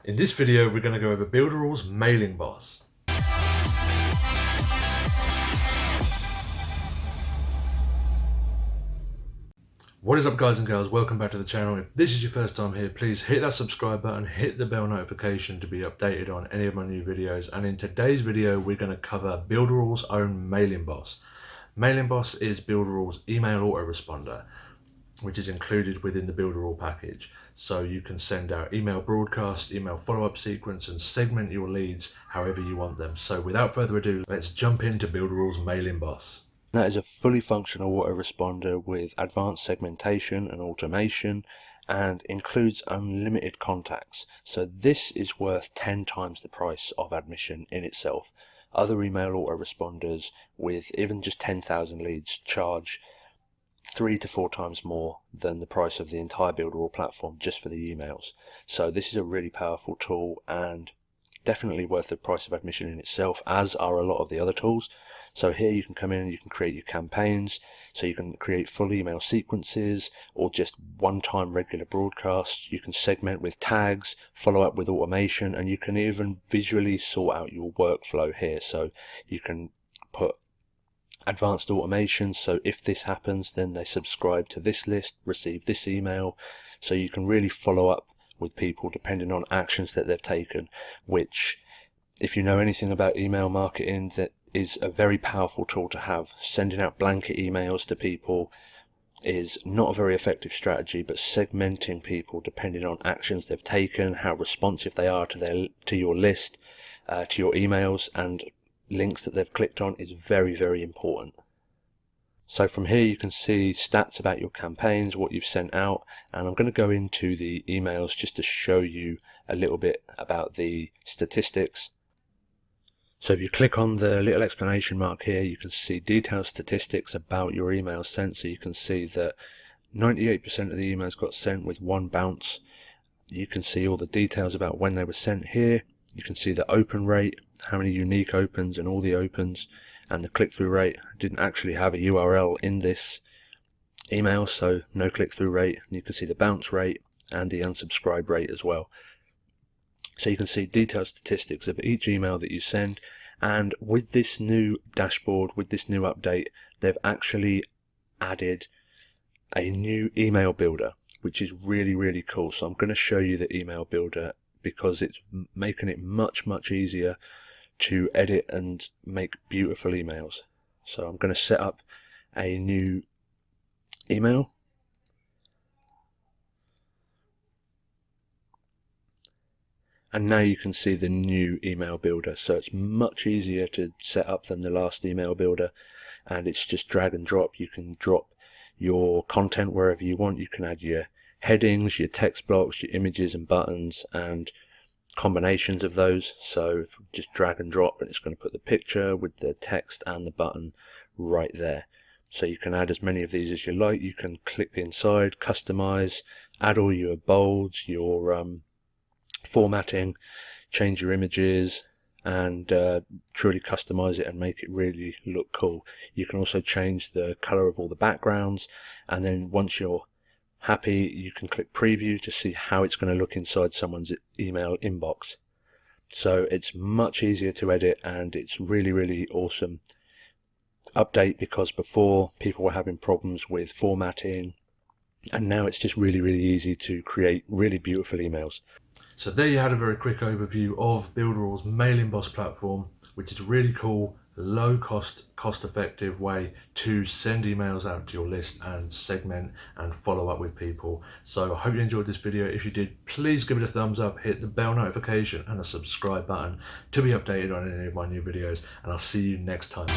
In this video, we're going to go over Builderall's MailingBoss. What is up, guys and girls? Welcome back to the channel. If this is your first time here, please hit that subscribe button, hit the bell notification to be updated on any of my new videos. And in today's video, we're going to cover Builderall's own MailingBoss. MailingBoss is Builderall's email autoresponder, which is included within the Builderall package. So you can send out email broadcast, email follow-up sequence, and segment your leads however you want them. So without further ado, let's jump into Builderall's MailingBoss. That is a fully functional autoresponder with advanced segmentation and automation, and includes unlimited contacts. So this is worth 10 times the price of admission in itself. Other email autoresponders with even just 10,000 leads charge 3 to 4 times more than the price of the entire Builderall platform just for the emails. So this is a really powerful tool and definitely worth the price of admission in itself, as are a lot of the other tools. So here you can come in and you can create your campaigns, so you can create full email sequences or just one-time regular broadcasts. You can segment with tags, follow up with automation, and you can even visually sort out your workflow here. So you can put advanced automation, so if this happens then they subscribe to this list, receive this email, so you can really follow up with people depending on actions that they've taken, which, if you know anything about email marketing, that is a very powerful tool to have. Sending out blanket emails to people is not a very effective strategy, but segmenting people depending on actions they've taken, how responsive they are to your list, to your emails, and links that they've clicked on is very, very important. So from here you can see stats about your campaigns, what you've sent out, and I'm going to go into the emails just to show you a little bit about the statistics. So if you click on the little explanation mark here, you can see detailed statistics about your emails sent. So you can see that 98% of the emails got sent with 1 bounce. You can see all the details about when they were sent here. You can see the open rate, how many unique opens and all the opens, and the click-through rate. I didn't actually have a URL in this email, so no click-through rate. And you can see the bounce rate and the unsubscribe rate as well. So you can see detailed statistics of each email that you send. And with this new dashboard, with this new update, they've actually added a new email builder, which is really, really cool. So I'm going to show you the email builder because it's making it much, much easier to edit and make beautiful emails. So I'm going to set up a new email. And now you can see the new email builder. So it's much easier to set up than the last email builder, and it's just drag and drop. You can drop your content wherever you want. You can add your headings, your text blocks, your images and buttons, and combinations of those. So just drag and drop, and it's going to put the picture with the text and the button right there. So you can add as many of these as you like. You can click inside, customize, add all your bolds, your formatting, change your images, and truly customize it and make it really look cool. You can also change the color of all the backgrounds, and then once you're happy you can click preview to see how it's going to look inside someone's email inbox. So it's much easier to edit, and it's really, really awesome update, because before people were having problems with formatting, and now it's just really, really easy to create really beautiful emails. So there you had a very quick overview of Builderall's MailingBoss platform, which is a really cool, low cost, cost-effective way to send emails out to your list and segment and follow up with people. So I hope you enjoyed this video. If you did, please give it a thumbs up, hit the bell notification and the subscribe button to be updated on any of my new videos, and I'll see you next time.